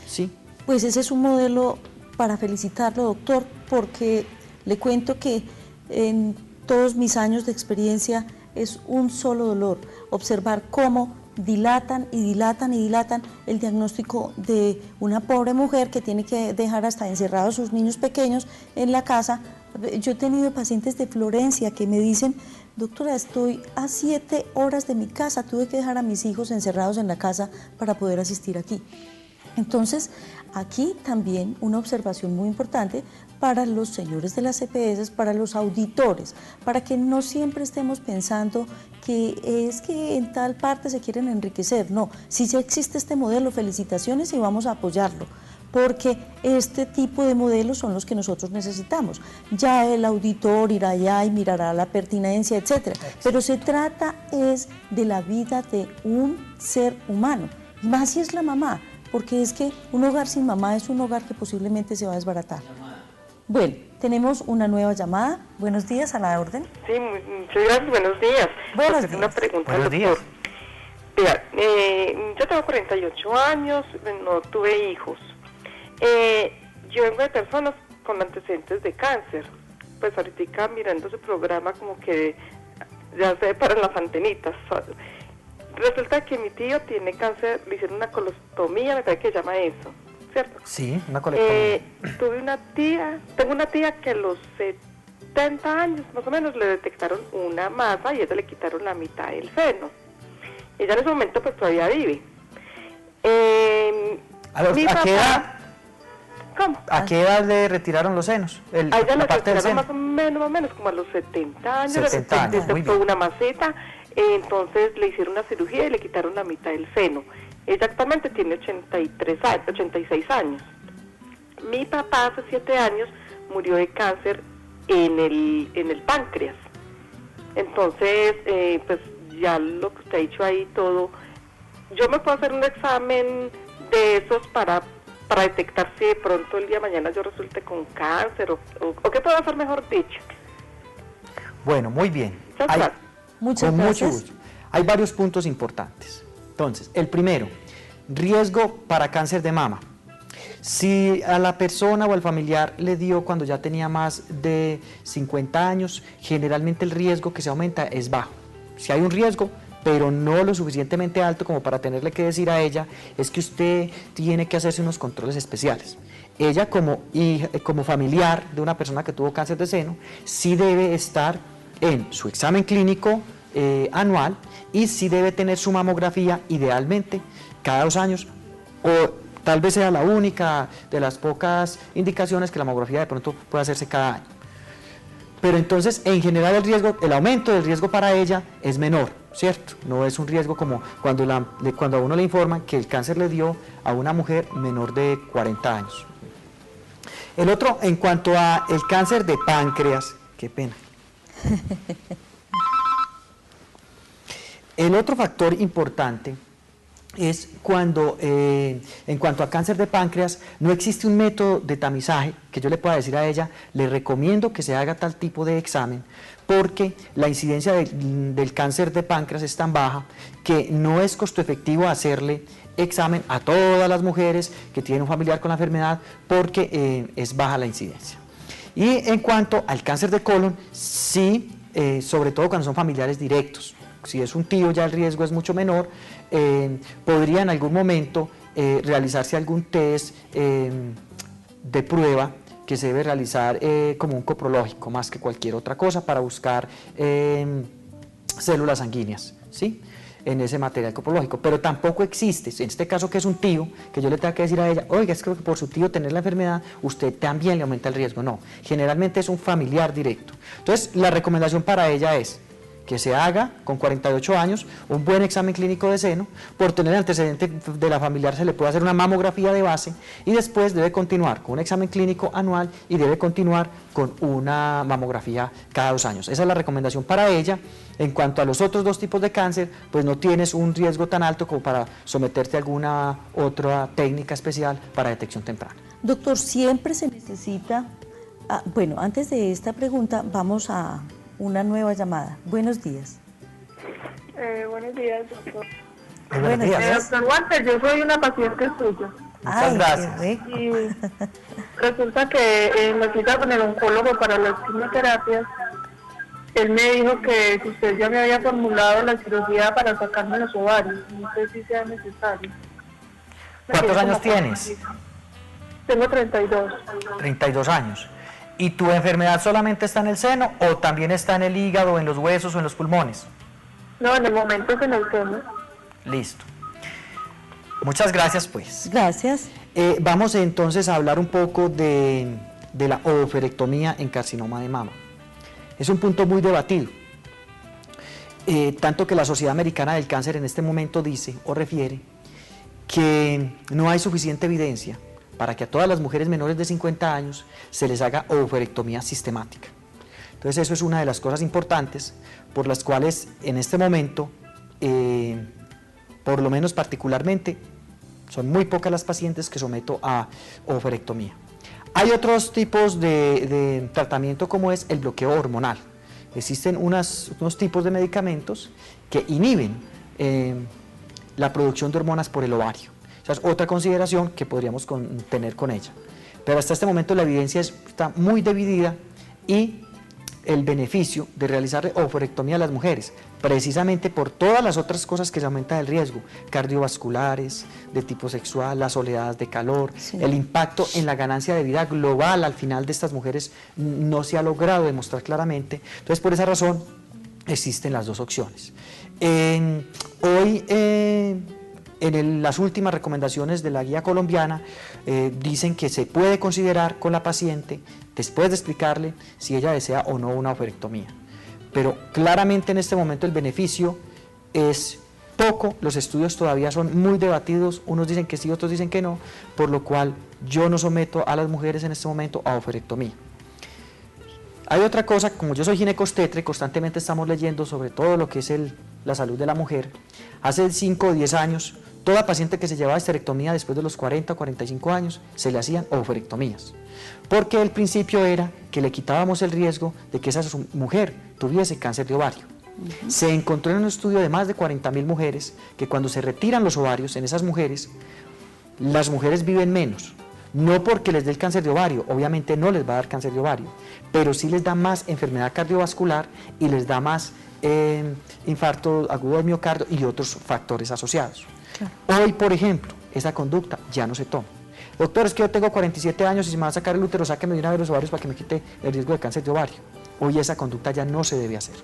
¿Sí? Pues ese es un modelo para felicitarlo, doctor, porque le cuento que en todos mis años de experiencia es un solo dolor observar cómo dilatan y dilatan y dilatan el diagnóstico de una pobre mujer que tiene que dejar hasta encerrados sus niños pequeños en la casa. Yo he tenido pacientes de Florencia que me dicen, doctora, estoy a 7 horas de mi casa, tuve que dejar a mis hijos encerrados en la casa para poder asistir aquí. Entonces, aquí también una observación muy importante para los señores de las EPS, para los auditores, para que no siempre estemos pensando que es que en tal parte se quieren enriquecer. No, si ya existe este modelo, felicitaciones y vamos a apoyarlo, porque este tipo de modelos son los que nosotros necesitamos. Ya el auditor irá allá y mirará la pertinencia, etcétera. Pero se trata es de la vida de un ser humano, más si es la mamá, porque es que un hogar sin mamá es un hogar que posiblemente se va a desbaratar. Bueno, tenemos una nueva llamada. Buenos días, a la orden. Sí, muchas gracias, buenos días. Buenos días. Una pregunta al Buenos doctor. días. Vea, yo tengo 48 años, no tuve hijos. Yo vengo de personas con antecedentes de cáncer. Pues ahorita mirando su programa como que ya se paran las antenitas. Resulta que mi tío tiene cáncer, le hicieron una colostomía, me parece que se llama eso, ¿cierto? Sí, una colectomía. Tengo una tía que a los 70 años más o menos le detectaron una masa y a ella le quitaron la mitad del seno. Ella en ese momento pues todavía vive. ¿A qué edad? ¿Cómo? ¿A qué edad le retiraron los senos? A ella le la parte del retiraron seno. más o menos como a los 70 años, 70 años, le muy detectó bien. una maceta, entonces le hicieron una cirugía y le quitaron la mitad del seno. Ella actualmente tiene 86 años. Mi papá hace 7 años murió de cáncer en el páncreas. Entonces, pues ya lo que usted ha dicho ahí todo, yo me puedo hacer un examen de esos para detectar si de pronto el día de mañana yo resulte con cáncer o qué puedo hacer, mejor dicho. Bueno, muy bien. Muchas gracias. Muchas Con mucho gracias. gusto. Hay varios puntos importantes. Entonces, el primero, riesgo para cáncer de mama. Si a la persona o al familiar le dio cuando ya tenía más de 50 años, generalmente el riesgo que se aumenta es bajo. Si hay un riesgo, pero no lo suficientemente alto como para tenerle que decir a ella, es que usted tiene que hacerse unos controles especiales. Ella como familiar de una persona que tuvo cáncer de seno, sí debe estar en su examen clínico anual y sí debe tener su mamografía idealmente cada 2 años, o tal vez sea la única de las pocas indicaciones que la mamografía de pronto puede hacerse cada año. Pero entonces, en general, el aumento del riesgo para ella es menor, ¿cierto? No es un riesgo como cuando a uno le informan que el cáncer le dio a una mujer menor de 40 años. El otro, en cuanto a el cáncer de páncreas, qué pena. El otro factor importante es cuando, en cuanto a cáncer de páncreas, no existe un método de tamizaje que yo le pueda decir a ella, le recomiendo que se haga tal tipo de examen, porque la incidencia del cáncer de páncreas es tan baja que no es costo efectivo hacerle examen a todas las mujeres que tienen un familiar con la enfermedad, porque es baja la incidencia. Y en cuanto al cáncer de colon, sí, sobre todo cuando son familiares directos. Si es un tío ya el riesgo es mucho menor, podría en algún momento realizarse algún test de prueba que se debe realizar como un coprológico más que cualquier otra cosa para buscar células sanguíneas, ¿sí? En ese material coprológico, pero tampoco existe, en este caso que es un tío, que yo le tenga que decir a ella, oiga, es que por su tío tener la enfermedad, usted también le aumenta el riesgo. No, generalmente es un familiar directo. Entonces, la recomendación para ella es que se haga con 48 años un buen examen clínico de seno. Por tener antecedente de la familiar se le puede hacer una mamografía de base y después debe continuar con un examen clínico anual y debe continuar con una mamografía cada 2 años. Esa es la recomendación para ella. En cuanto a los otros 2 tipos de cáncer, pues no tienes un riesgo tan alto como para someterte a alguna otra técnica especial para detección temprana. Doctor, siempre se necesita... bueno, antes de esta pregunta vamos a una nueva llamada. Buenos días. Buenos días, doctor. Buenos días. Doctor Walter, yo soy una paciente suya. Muchas gracias. Qué rico. Y resulta que me cita con el oncólogo para las quimioterapias. Él me dijo que usted ya me había formulado la cirugía para sacarme los ovarios. No sé si sea necesario. ¿Cuántos años tienes? Tengo 32. 32 años. ¿Y tu enfermedad solamente está en el seno o también está en el hígado, en los huesos o en los pulmones? No, en el momento que en el seno. Listo. Muchas gracias, pues. Gracias. Vamos entonces a hablar un poco de la oophorectomía en carcinoma de mama. Es un punto muy debatido, tanto que la Sociedad Americana del Cáncer en este momento dice o refiere que no hay suficiente evidencia para que a todas las mujeres menores de 50 años se les haga oophorectomía sistemática. Entonces eso es una de las cosas importantes por las cuales en este momento, por lo menos particularmente, son muy pocas las pacientes que someto a oophorectomía. Hay otros tipos de tratamiento como es el bloqueo hormonal. Existen unos tipos de medicamentos que inhiben la producción de hormonas por el ovario. Esa es otra consideración que podríamos tener con ella. Pero hasta este momento la evidencia está muy dividida y el beneficio de realizar oophorectomía a las mujeres, precisamente por todas las otras cosas que se aumenta el riesgo, cardiovasculares, de tipo sexual, las oleadas de calor, sí, el impacto en la ganancia de vida global al final de estas mujeres no se ha logrado demostrar claramente. Entonces, por esa razón, existen las dos opciones. Hoy, en las últimas recomendaciones de la guía colombiana, dicen que se puede considerar con la paciente, después de explicarle si ella desea o no una oophorectomía. Pero claramente en este momento el beneficio es poco, los estudios todavía son muy debatidos, unos dicen que sí, otros dicen que no, por lo cual yo no someto a las mujeres en este momento a oophorectomía. Hay otra cosa, como yo soy ginecobstetra y constantemente estamos leyendo sobre todo lo que es la salud de la mujer, hace 5 o 10 años, toda paciente que se llevaba esterectomía después de los 40 o 45 años, se le hacían oophorectomías, porque el principio era que le quitábamos el riesgo de que esa mujer tuviese cáncer de ovario. Se encontró en un estudio de más de 40.000 mujeres que cuando se retiran los ovarios en esas mujeres, las mujeres viven menos, no porque les dé el cáncer de ovario, obviamente no les va a dar cáncer de ovario, pero sí les da más enfermedad cardiovascular y les da más infarto agudo del miocardio y otros factores asociados. Claro. Hoy, por ejemplo, esa conducta ya no se toma. Doctor, es que yo tengo 47 años y si me va a sacar el útero, sáqueme de una vez los ovarios para que me quite el riesgo de cáncer de ovario. Hoy esa conducta ya no se debe hacer.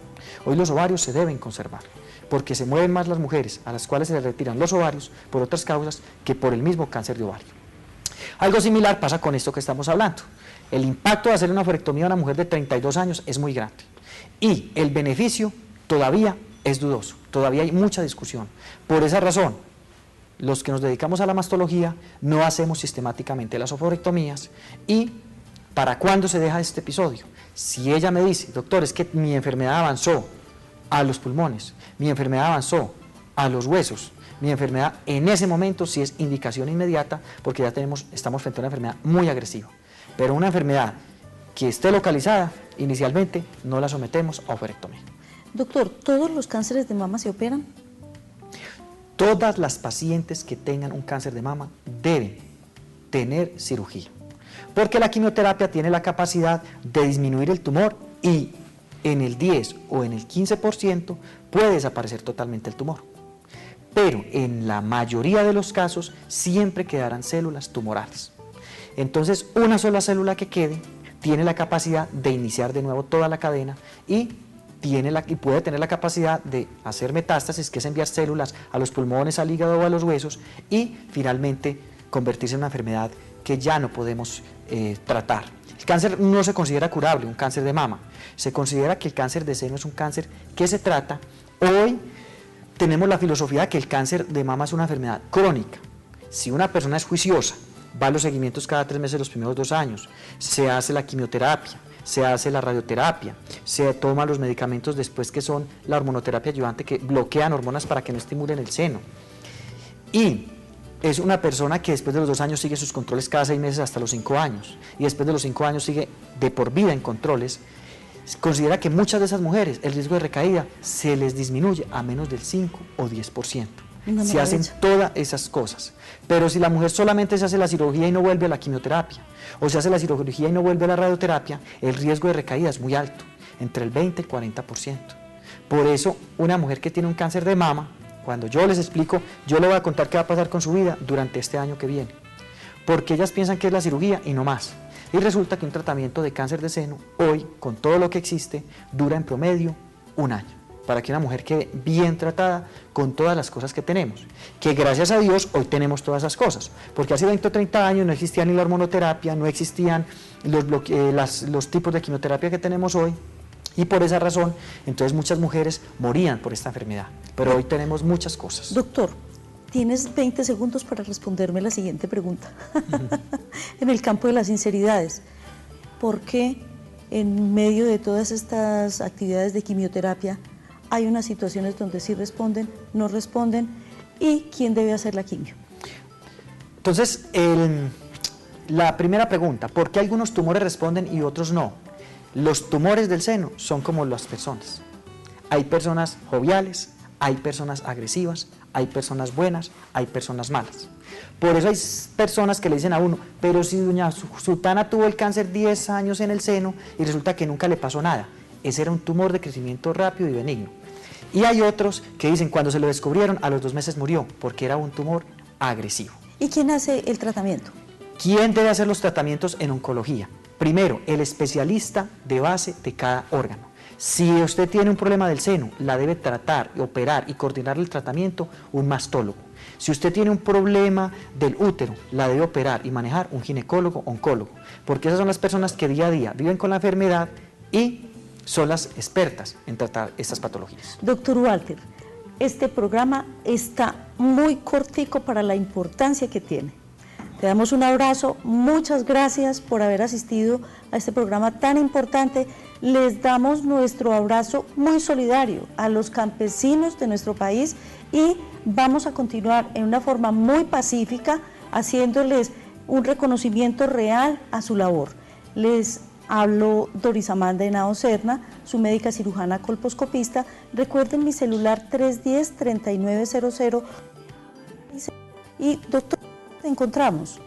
Hoy los ovarios se deben conservar, porque se mueven más las mujeres a las cuales se les retiran los ovarios por otras causas que por el mismo cáncer de ovario. Algo similar pasa con esto que estamos hablando. El impacto de hacer una oophorectomía a una mujer de 32 años es muy grande y el beneficio todavía es dudoso, todavía hay mucha discusión. Por esa razón, los que nos dedicamos a la mastología no hacemos sistemáticamente las oophorectomías. ¿Y para cuándo se deja este episodio? Si ella me dice, doctor, es que mi enfermedad avanzó a los pulmones, mi enfermedad avanzó a los huesos, mi enfermedad, en ese momento sí es indicación inmediata, porque ya estamos frente a una enfermedad muy agresiva. Pero una enfermedad que esté localizada, inicialmente no la sometemos a oophorectomía. Doctor, ¿todos los cánceres de mama se operan? Todas las pacientes que tengan un cáncer de mama deben tener cirugía, porque la quimioterapia tiene la capacidad de disminuir el tumor y en el 10 o en el 15% puede desaparecer totalmente el tumor. Pero en la mayoría de los casos siempre quedarán células tumorales. Entonces una sola célula que quede tiene la capacidad de iniciar de nuevo toda la cadena y puede tener la capacidad de hacer metástasis, que es enviar células a los pulmones, al hígado o a los huesos y finalmente convertirse en una enfermedad que ya no podemos tratar. El cáncer no se considera curable, un cáncer de mama. Se considera que el cáncer de seno es un cáncer que se trata. Hoy tenemos la filosofía de que el cáncer de mama es una enfermedad crónica. Si una persona es juiciosa, va a los seguimientos cada 3 meses los primeros 2 años, se hace la quimioterapia, se hace la radioterapia, se toma los medicamentos después que son la hormonoterapia ayudante que bloquean hormonas para que no estimulen el seno. Y es una persona que después de los 2 años sigue sus controles cada 6 meses hasta los 5 años y después de los 5 años sigue de por vida en controles. Considera que muchas de esas mujeres el riesgo de recaída se les disminuye a menos del 5 o 10%. Si hacen todas esas cosas. Pero si la mujer solamente se hace la cirugía y no vuelve a la quimioterapia, o se hace la cirugía y no vuelve a la radioterapia, el riesgo de recaída es muy alto, entre el 20 y 40%. Por eso, una mujer que tiene un cáncer de mama, cuando yo les explico, yo le voy a contar qué va a pasar con su vida durante este año que viene. Porque ellas piensan que es la cirugía y no más. Y resulta que un tratamiento de cáncer de seno, hoy, con todo lo que existe, dura en promedio 1 año. para que una mujer quede bien tratada con todas las cosas que tenemos, que gracias a Dios hoy tenemos todas esas cosas, porque hace 20 o 30 años no existía ni la hormonoterapia, no existían los tipos de quimioterapia que tenemos hoy, y por esa razón, entonces muchas mujeres morían por esta enfermedad, pero hoy tenemos muchas cosas. Doctor, tienes 20 segundos para responderme la siguiente pregunta. En el campo de las sinceridades, ¿por qué en medio de todas estas actividades de quimioterapia hay unas situaciones donde sí responden, no responden, y quién debe hacer la quimio? Entonces, la primera pregunta, ¿por qué algunos tumores responden y otros no? Los tumores del seno son como las personas. Hay personas joviales, hay personas agresivas, hay personas buenas, hay personas malas. Por eso hay personas que le dicen a uno, pero si doña Sutana tuvo el cáncer 10 años en el seno y resulta que nunca le pasó nada. Ese era un tumor de crecimiento rápido y benigno. Y hay otros que dicen, cuando se lo descubrieron, a los 2 meses murió, porque era un tumor agresivo. ¿Y quién hace el tratamiento? ¿Quién debe hacer los tratamientos en oncología? Primero, el especialista de base de cada órgano. Si usted tiene un problema del seno, la debe tratar, operar y coordinar el tratamiento un mastólogo. Si usted tiene un problema del útero, la debe operar y manejar un ginecólogo, oncólogo, porque esas son las personas que día a día viven con la enfermedad y son las expertas en tratar estas patologías. Doctor Walter, este programa está muy cortico para la importancia que tiene. Te damos un abrazo, muchas gracias por haber asistido a este programa tan importante. Les damos nuestro abrazo muy solidario a los campesinos de nuestro país y vamos a continuar en una forma muy pacífica haciéndoles un reconocimiento real a su labor. Les habló Doris Amanda Henao Serna, su médica cirujana colposcopista. Recuerden mi celular 310-3900 y doctor, te encontramos.